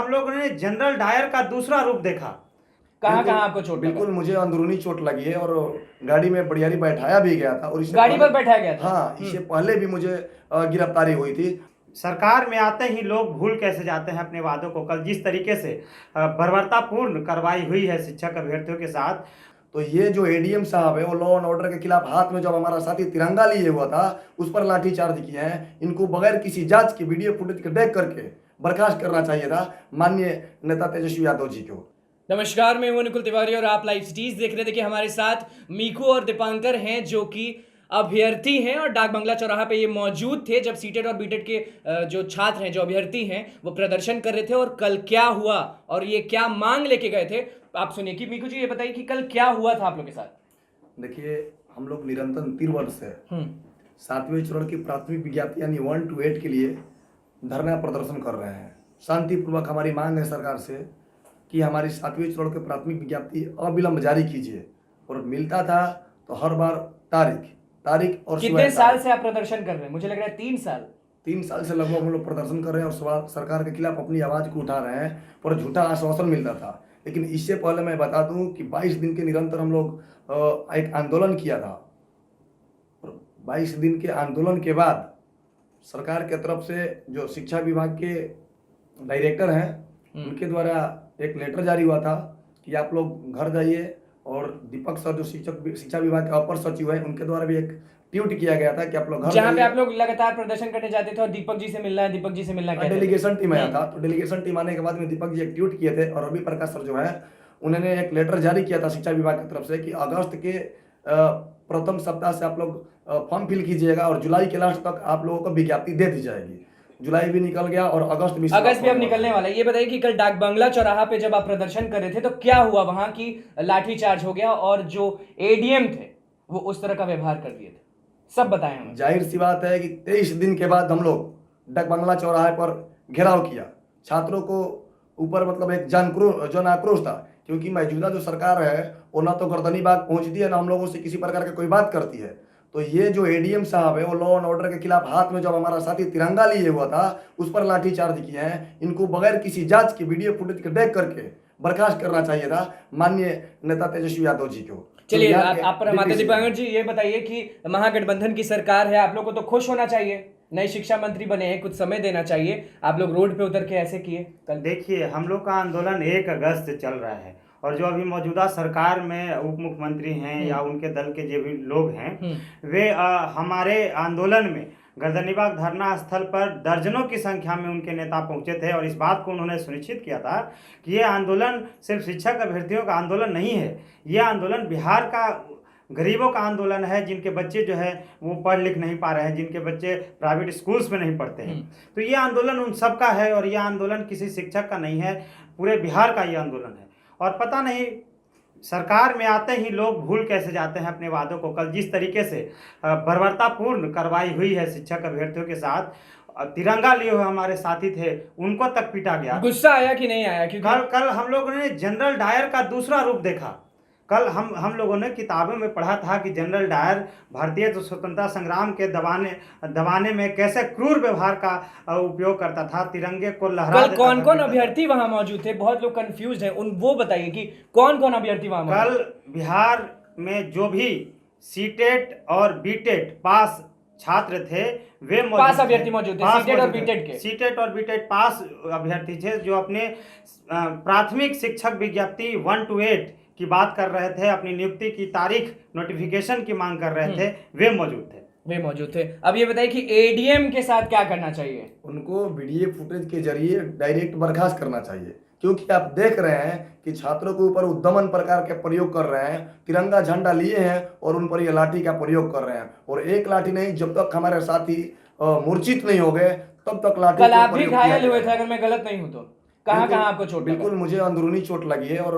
हम लोगों ने जनरल डायर का दूसरा रूप देखा। कहाँ कहाँ आपको चोट लगा? बिल्कुल मुझे अंदरूनी चोट लगी है और गाड़ी में बढ़ियारी बैठाया भी गया था और इससे गाड़ी पर बैठाया गया था? हाँ, इससे पहले भी मुझे गिरफ्तारी हुई थी। सरकार में आते ही लोग भूल कैसे जाते हैं अपने वादों को। कल जिस तरीके से बर्बरतापूर्ण कार्रवाई हुई है शिक्षक अभ्यर्थियों के साथ, तो ये जो एडीएम साहब है वो लॉ एंड ऑर्डर के खिलाफ हाथ में जब हमारा साथी तिरंगा लिए हुआ था उस पर लाठीचार्ज किए हैं। इनको बगैर किसी जांच की वीडियो फुटेज को देख करके बर्खास्त करना चाहिए था माननीय नेता तेजस्वी यादव जी को। नमस्कार, मैं हूं निकुल तिवारी और आप लाइव सिटीज देख रहे थे कि हमारे साथ मीकू और दीपांकर हैं जो कि अभ्यर्थी हैं और डाक बंगला चौराहा पे ये मौजूद थे जब सीटेट और बीटेट के जो छात्र हैं, जो अभ्यर्थी हैं, वो प्रदर्शन कर रहे थे। और कल क्या हुआ और ये क्या मांग लेके गए थे, आप सुनिए। कि मीकू जी ये बताइए कि कल क्या हुआ था आप लोग के साथ? देखिए, हम लोग निरंतर 3 वर्ष से 7वें चरण की प्राथमिक विज्ञप्ति यानी 1 to 8 के लिए धरना प्रदर्शन कर रहे हैं। शांतिपूर्वक हमारी मांग है सरकार से कि हमारी 7वें चरण की प्राथमिक विज्ञप्ति अविलंब जारी कीजिए। और मिलता था तो हर बार तारीख और कितने साल से आप प्रदर्शन कर रहे हैं? मुझे लग रहा है 3 साल। 3 साल से लगभग हम लोग प्रदर्शन कर रहे हैं और सरकार के खिलाफ अपनी आवाज़ को उठा रहे हैं। पर झूठा आश्वासन मिलता था। लेकिन इससे पहले मैं बता दूं कि 22 दिन के निरंतर हम लोग एक आंदोलन किया था। और 22 दिन के आंदोलन के बाद सरकार के तरफ से जो शिक्षा विभाग के डायरेक्टर हैं उनके द्वारा एक लेटर जारी हुआ था कि आप लोग घर जाइए। और दीपक सर जो शिक्षा विभाग के अपर सचिव हैं उनके द्वारा भी एक ट्वीट किया गया था कि आप लोग घर जहाँ पे आप लोग लगातार प्रदर्शन करने जाते थे और दीपक जी से मिलना है, दीपक जी से मिलना है, डेलीगेशन टीम आया था। तो डेलीगेशन टीम आने के बाद में दीपक जी एक ट्वीट किए थे और रवि प्रकाश सर जो है उन्होंने एक लेटर जारी किया था शिक्षा विभाग की तरफ से कि अगस्त के प्रथम सप्ताह से आप लोग फॉर्म फिल कीजिएगा और जुलाई के लास्ट तक आप लोगों को विज्ञप्ति दे दी जाएगी। जुलाई भी निकल गया और अगस्त भी अब निकलने वाला है। ये बताइए कि कल डाक बंगला चौराहा पे जब आप प्रदर्शन कर रहे थे तो क्या हुआ? वहां की लाठीचार्ज हो गया और जो एडीएम थे वो उस तरह का व्यवहार कर दिए थे, सब बताएं हमें। जाहिर सी बात है कि 23 दिन के बाद हम लोग डाक बंगला चौराहे पर घेराव किया। छात्रों को ऊपर मतलब एक जन आक्रोश था क्योंकि मौजूदा जो सरकार है वो ना तो गर्दनी बाग पहुंचती है ना हम लोगों से किसी प्रकार की कोई बात करती है। तो ये जो एडीएम साहब है वो लॉ एंड ऑर्डर के खिलाफ हाथ में जब हमारा साथी तिरंगा लिए हुआ था उस पर लाठीचार्ज किए हैं। इनको बगैर किसी जांच की वीडियो फुटेज को देख करके बर्खास्त करना चाहिए था माननीय नेता तेजस्वी यादव जी को। चलिए आप पर हम आते। दीपांकर जी ये बताइए कि महागठबंधन की सरकार है, आप लोग को तो खुश होना चाहिए, नए शिक्षा मंत्री बने हैं, कुछ समय देना चाहिए। आप लोग रोड पे उतर के ऐसे किए कल। देखिए, हम लोग का आंदोलन 1 अगस्त से चल रहा है और जो अभी मौजूदा सरकार में उप मुख्यमंत्री हैं या उनके दल के जो भी लोग हैं वे हमारे आंदोलन में गर्दनीबाग धरना स्थल पर दर्जनों की संख्या में उनके नेता पहुंचे थे और इस बात को उन्होंने सुनिश्चित किया था कि ये आंदोलन सिर्फ शिक्षक अभ्यर्थियों का आंदोलन नहीं है, ये आंदोलन बिहार का गरीबों का आंदोलन है जिनके बच्चे जो है वो पढ़ लिख नहीं पा रहे हैं, जिनके बच्चे प्राइवेट स्कूल्स में नहीं पढ़ते हैं। तो ये आंदोलन उन सब का है और ये आंदोलन किसी शिक्षक का नहीं है, पूरे बिहार का ये आंदोलन है। और पता नहीं सरकार में आते ही लोग भूल कैसे जाते हैं अपने वादों को। कल जिस तरीके से बर्बरतापूर्ण कार्रवाई हुई है शिक्षक अभ्यर्थियों के साथ, तिरंगा लिए हुए हमारे साथी थे उनको तक पीटा गया। गुस्सा आया कि नहीं आया? क्योंकि कल हम लोगों ने जनरल डायर का दूसरा रूप देखा। कल हम लोगों ने किताबों में पढ़ा था कि जनरल डायर भारतीय स्वतंत्रता संग्राम के दबाने में कैसे क्रूर व्यवहार का उपयोग करता था, तिरंगे को लहरा देता था। कौन कौन अभ्यर्थी वहां मौजूद थे? बहुत लोग कंफ्यूज हैं, वो बताइए कि कौन कौन अभ्यर्थी वहां मौजूद? कल बिहार में जो भी सीटेट और बीटेट पास छात्र थे वे पास अभ्यर्थी मौजूद थे। सीटेट और बीटेट पास अभ्यर्थी थे जो अपने प्राथमिक शिक्षक विज्ञप्ति 1 to 8 की बात कर रहे थे, अपनी नियुक्ति की तारीख नोटिफिकेशन की मांग कर रहे थे, वे मौजूद थे। अब ये बताइए कि एडीएम के साथ क्या करना चाहिए? उनको वीडियो फुटेज के जरिए डायरेक्ट बर्खास्त करना चाहिए क्योंकि आप देख रहे हैं कि छात्रों के ऊपर उद्दमन प्रकार के प्रयोग कर रहे हैं, तिरंगा झंडा लिए हैं और उन पर ये लाठी का प्रयोग कर रहे हैं। और एक लाठी नहीं, जब तक हमारे साथी मूर्छित नहीं हो गए तब तक लाठी। कल आप भी घायल हुए थे अगर मैं गलत नहीं हूं तो। कहाँ आपको चोट? बिल्कुल मुझे अंदरूनी चोट लगी है और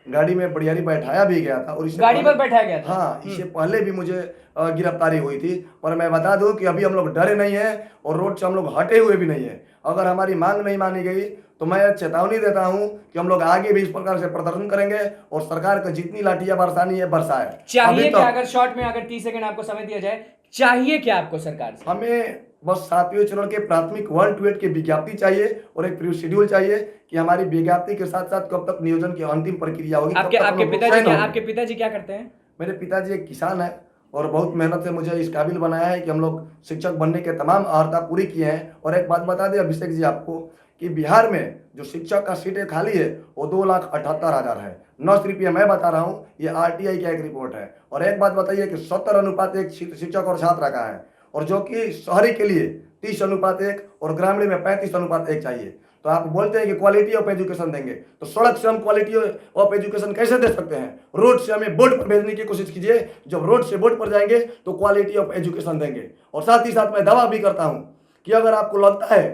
गाड़ी में बढ़ियारी बैठाया भी गया था और इससे गाड़ी पर बैठाया गया था। हाँ, इससे पहले भी मुझे गिरफ्तारी हुई थी। और मैं बता दूं कि अभी हम लोग डरे नहीं हैं और रोड से हम लोग हटे हुए भी नहीं है। अगर हमारी मांग नहीं मानी गई तो मैं चेतावनी देता हूं कि हम लोग आगे भी इस प्रकार से प्रदर्शन करेंगे और सरकार को जितनी लाठियां बरसानी है बरसाए। चाहिए क्या? अगर शॉर्ट में अगर 30 सेकंड आपको समय दिया जाए, चाहिए क्या आपको सरकार से? हमें बस 7वें चरण के प्राथमिक 1 to 8 की विज्ञप्ति चाहिए और एक शेड्यूल चाहिए कि हमारी विज्ञप्ति के साथ साथ कब तक नियोजन की अंतिम प्रक्रिया होगी, आपके कब तक आपके हम लोग पिताजी चयन क्या होंगे। आपके पिताजी क्या करते हैं? मेरे पिताजी एक किसान है और बहुत मेहनत से मुझे इस काबिल बनाया है कि हम लोग शिक्षक बनने के तमाम अर्हता पूरी किए हैं। और एक बात बता दें अभिषेक जी आपको कि बिहार में जो शिक्षक का सीटें खाली है वो 2,78,000 है। न सिर्फ ये मैं बता रहा हूँ, ये RTI का एक रिपोर्ट है। और एक बात बताइए कि 70:1 शिक्षक और छात्र का है, और जो कि शहरी के लिए 30:1 और ग्रामीण में 35:1 चाहिए। तो आप बोलते हैं कि क्वालिटी ऑफ एजुकेशन देंगे, तो सड़क से हम क्वालिटी ऑफ एजुकेशन कैसे दे सकते हैं? रोड से हमें बोर्ड पर भेजने की कोशिश कीजिए, जब रोड से बोर्ड पर जाएंगे तो क्वालिटी ऑफ एजुकेशन देंगे। और साथ ही साथ मैं दावा भी करता हूं कि अगर आपको लगता है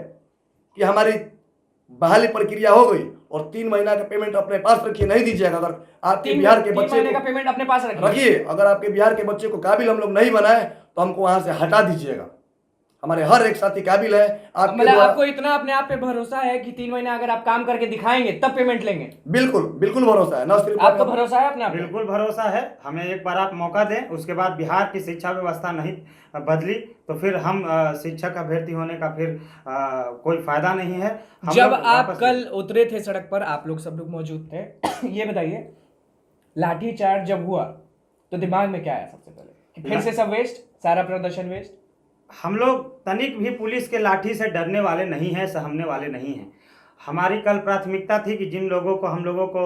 कि हमारी बहाली प्रक्रिया हो गई और 3 महीना का पेमेंट अपने पास रखिए, नहीं दीजिएगा। अगर आपके बिहार के 3 बच्चे महीने को का पेमेंट अपने पास रखिए, अगर आपके बिहार के बच्चे को काबिल हम लोग नहीं बनाए तो हमको वहां से हटा दीजिएगा। हमारे हर एक साथी काबिल है। आपके मतलब द्वारा आपको इतना अपने आप पे भरोसा है कि 3 महीने अगर आप काम करके दिखाएंगे तब पेमेंट लेंगे? बिल्कुल बिल्कुल भरोसा है। न सिर्फ आपको भरोसा है अपने आप पे? बिल्कुल भरोसा है। हमें एक बार आप मौका दें, उसके बाद बिहार की शिक्षा व्यवस्था नहीं बदली तो फिर हम शिक्षक अभ्यर्थी होने का फिर कोई फायदा नहीं है। हम जब लोग आप वापस कल उतरे थे सड़क पर, आप लोग सब लोग मौजूद थे, ये बताइए लाठीचार्ज जब हुआ तो दिमाग में क्या आया सबसे पहले? कि फिर से सब वेस्ट, सारा प्रदर्शन वेस्ट? हम लोग तनिक भी पुलिस के लाठी से डरने वाले नहीं हैं, सहमने वाले नहीं हैं। हमारी कल प्राथमिकता थी कि जिन लोगों को हम लोगों को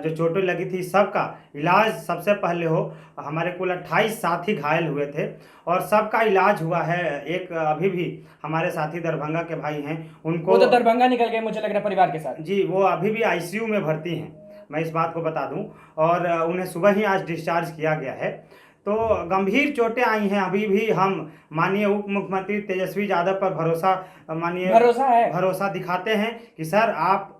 जो चोटें लगी थी सबका इलाज सबसे पहले हो। हमारे कुल 28 साथी घायल हुए थे और सबका इलाज हुआ है। एक अभी भी हमारे साथी दरभंगा के भाई हैं, उनको वो तो दरभंगा निकल गए मुझे लग रहा है परिवार के साथ। जी, वो अभी भी ICU में भर्ती हैं, मैं इस बात को बता दूं। और उन्हें सुबह ही आज डिस्चार्ज किया गया है। तो गंभीर चोटें आई हैं। अभी भी हम माननीय उप मुख्यमंत्री तेजस्वी यादव पर भरोसा दिखाते हैं कि सर आप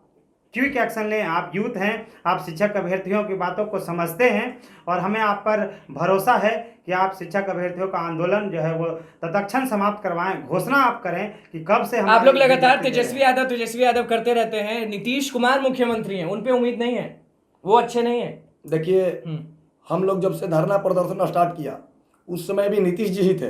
क्विक एक्शन लें। आप यूथ हैं, आप शिक्षक अभ्यर्थियों की बातों को समझते हैं और हमें आप पर भरोसा है कि आप शिक्षक अभ्यर्थियों का आंदोलन जो है वो तत्क्षण समाप्त करवाएं। घोषणा आप करें कि कब से आप लोग लगातार तेजस्वी यादव करते रहते हैं। नीतीश कुमार मुख्यमंत्री हैं, उन पे उम्मीद नहीं है? वो अच्छे नहीं है? देखिए, हम लोग जब से धरना प्रदर्शन स्टार्ट किया उस समय भी नीतीश जी ही थे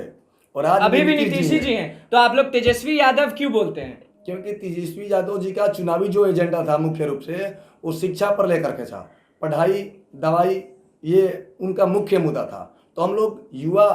और आज अभी भी नीतीश जी हैं। तो आप लोग तेजस्वी यादव क्यों बोलते हैं? क्योंकि तेजस्वी यादव जी का चुनावी जो एजेंडा था मुख्य रूप से वो शिक्षा पर लेकर के था। पढ़ाई, दवाई, ये उनका मुख्य मुद्दा था। तो हम लोग युवा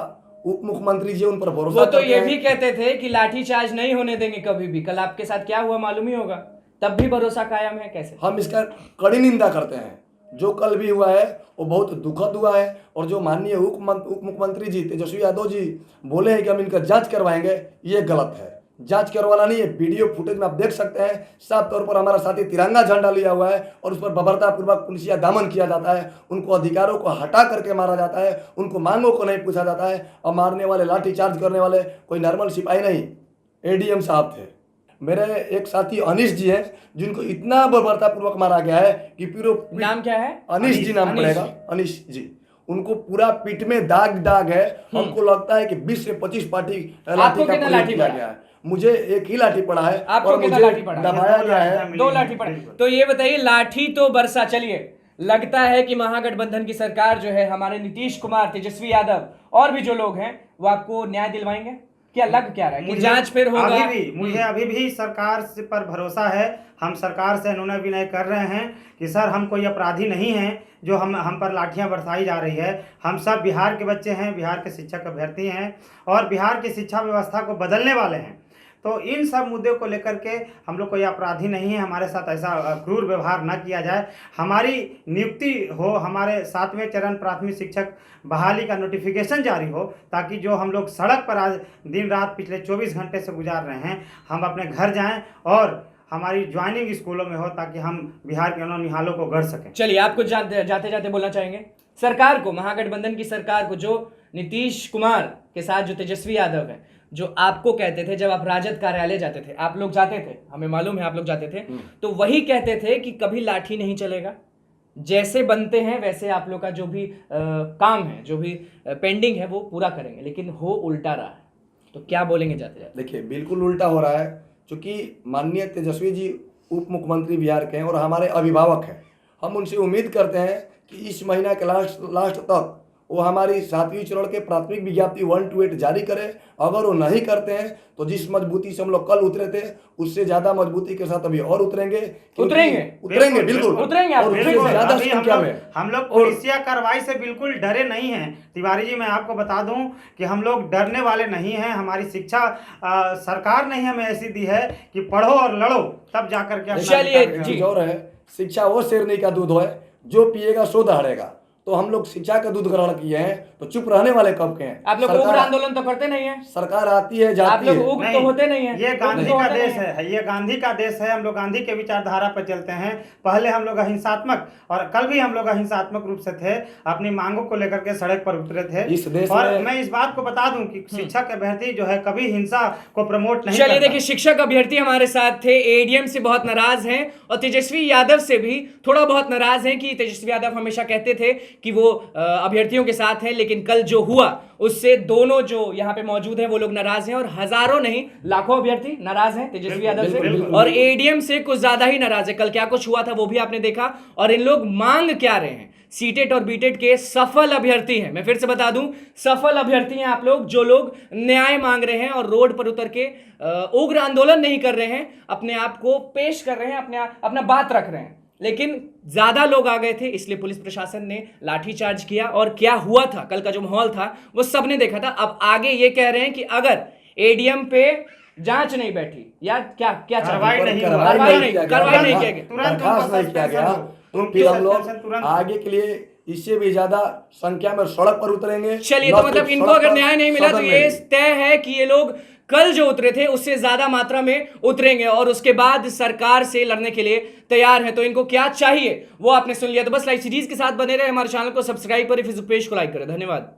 उप मुख्यमंत्री जी उन पर भरोसा वो तो करते ये हैं। भी कहते थे कि लाठीचार्ज नहीं होने देंगे कभी भी। कल आपके साथ क्या हुआ मालूम ही होगा, तब भी भरोसा कायम है। कैसे? हम इसका कड़ी निंदा करते हैं। जो कल भी हुआ है वो बहुत दुखद हुआ है। और जो माननीय उप मुख्यमंत्री जी तेजस्वी यादव जी बोले हैं कि हम इनका जांच करवाएंगे, ये गलत है। जांच करवाना नहीं है। वीडियो फुटेज में आप देख सकते हैं, साफ तौर पर हमारा साथी तिरंगा झंडा लिया हुआ है और उस पर बर्बरतापूर्वक पुलिसिया दमन किया जाता है। उनको अधिकारों को हटा करके मारा जाता है, उनको मांगों को नहीं पूछा जाता है। और मारने वाले, लाठीचार्ज करने वाले कोई नॉर्मल सिपाही नहीं, ADM साहब थे। मेरे एक साथी अनिश जी हैं जिनको इतना बर्बरतापूर्वक मारा गया है कि पूरा नाम क्या है? अनिश जी नाम पड़ेगा, अनिश जी। उनको पूरा पीठ में दाग है। हमको लगता है कि 20 से 25 लाठी का प्रयोग किया गया है। मुझे एक ही लाठी पड़ा है और मुझे दबाया गया है। 2 लाठी पड़ा। तो ये बताइए, लाठी तो बरसा, चलिए लगता है कि महागठबंधन की सरकार जो है, हमारे नीतीश कुमार, तेजस्वी यादव और भी जो लोग हैं वो आपको न्याय दिलवाएंगे? क्या लग क्या रहा है कि जांच फिर होगा? मुझे अभी भी सरकार पर भरोसा है। हम सरकार से अनुनय विनय कर रहे हैं कि सर हम कोई अपराधी नहीं हैं जो हम पर लाठियां बरसाई जा रही है। हम सब बिहार के बच्चे हैं, बिहार के शिक्षक अभ्यर्थी हैं और बिहार की शिक्षा व्यवस्था को बदलने वाले हैं। तो इन सब मुद्दों को लेकर के हम लोग कोई अपराधी नहीं है। हमारे साथ ऐसा क्रूर व्यवहार न किया जाए। हमारी नियुक्ति हो, हमारे 7वें चरण प्राथमिक शिक्षक बहाली का नोटिफिकेशन जारी हो, ताकि जो हम लोग सड़क पर आज दिन रात पिछले 24 घंटे से गुजार रहे हैं, हम अपने घर जाएं और हमारी ज्वाइनिंग स्कूलों में हो, ताकि हम बिहार के नौनिहालों को गढ़ सकें। चलिए, आपको जाते जाते बोलना चाहेंगे सरकार को, महागठबंधन की सरकार को, जो नीतीश कुमार के साथ जो तेजस्वी यादव है, जो आपको कहते थे जब आप राजद कार्यालय जाते थे, आप लोग जाते थे, हमें मालूम है आप लोग जाते थे, तो वही कहते थे कि कभी लाठी नहीं चलेगा, जैसे बनते हैं वैसे आप लोग का जो भी काम है, जो भी पेंडिंग है वो पूरा करेंगे, लेकिन हो उल्टा रहा है। तो क्या बोलेंगे जाते जाते? देखिए, बिल्कुल उल्टा हो रहा है। क्योंकि माननीय तेजस्वी जी उप मुख्यमंत्री बिहार के हैं और हमारे अभिभावक हैं। हम उनसे उम्मीद करते हैं कि इस महीना के लास्ट तक वो हमारी 7वीं चरण के प्राथमिक विज्ञप्ति 1 to 8 जारी करे। अगर वो नहीं करते हैं तो जिस मजबूती से हम लोग कल उतरे थे उससे ज्यादा मजबूती के साथ अभी और उतरेंगे बिल्कुल उतरेंगे और उससे ज्यादा संख्या में। हम लोग पुलिसिया कार्रवाई से बिल्कुल डरे नहीं हैं तिवारी जी। मैं आपको बता दूं कि हम लोग डरने वाले नहीं हैं। हमारी शिक्षा सरकार ने हमें ऐसी दी है कि पढ़ो और लड़ो, तब जाकर के चलिए जी और है शिक्षा वो शेरनी का दूध है, जो पिएगा सो दहाड़ेगा। तो हम लोग शिक्षा का दूध ग्रहण किए हैं तो चुप रहने वाले कब के हैं? आप लोग उग्र आंदोलन तो करते नहीं है, सरकार आती है जाती है, आप लोग उग्र तो होते नहीं है। ये गांधी का देश है, ये गांधी का देश है। हम लोग गांधी के विचारधारा पर चलते हैं। पहले हम लोग अहिंसात्मक, और कल भी हम लोग अहिंसात्मक रूप से थे, अपनी मांगों को लेकर के सड़क पर उतरे थे। इस देश और में मैं इस बात को बता दूं कि शिक्षक अभ्यर्थी जो है कभी हिंसा को प्रमोट नहीं चलिए देखिए, शिक्षक अभ्यर्थी हमारे साथ थे, एडीएम से बहुत नाराज हैं और तेजस्वी यादव से भी थोड़ा बहुत नाराज हैं कि तेजस्वी यादव हमेशा कहते थे कि वो अभ्यर्थियों के साथ हैं, लेकिन कल जो हुआ उससे दोनों जो यहाँ पे मौजूद हैं वो लोग नाराज हैं और हजारों नहीं लाखों अभ्यर्थी नाराज हैं तेजस्वी यादव से, और एडीएम से कुछ ज्यादा ही नाराज है। कल क्या कुछ हुआ था वो भी आपने देखा, और इन लोग मांग क्या रहे हैं। सीटेट और बीटेट के सफल अभ्यर्थी हैं, मैं फिर से बता दूं, सफल अभ्यर्थी हैं आप लोग, जो लोग न्याय मांग रहे हैं और रोड पर उतर के उग्र आंदोलन नहीं कर रहे हैं, अपने आप को पेश कर रहे हैं, अपना बात रख रहे हैं। लेकिन ज्यादा लोग आ गए थे, इसलिए पुलिस प्रशासन ने लाठीचार्ज किया, और क्या हुआ था कल का जो माहौल था वो सबने देखा था। अब आगे ये कह रहे हैं कि अगर एडीएम पे जांच नहीं बैठी या क्या कार्रवाई नहीं किया गया तो फिर हम लोग आगे के लिए इससे भी ज्यादा संख्या में सड़क पर उतरेंगे। चलिए, तो मतलब इनको अगर न्याय नहीं मिला तो ये तय है कि ये लोग कल जो उतरे थे उससे ज्यादा मात्रा में उतरेंगे और उसके बाद सरकार से लड़ने के लिए तैयार हैं। तो इनको क्या चाहिए वो आपने सुन लिया। तो बस लाइव सीरीज के साथ बने रहे, हमारे चैनल को सब्सक्राइब करें, फेसबुक पेज को लाइक करें। धन्यवाद।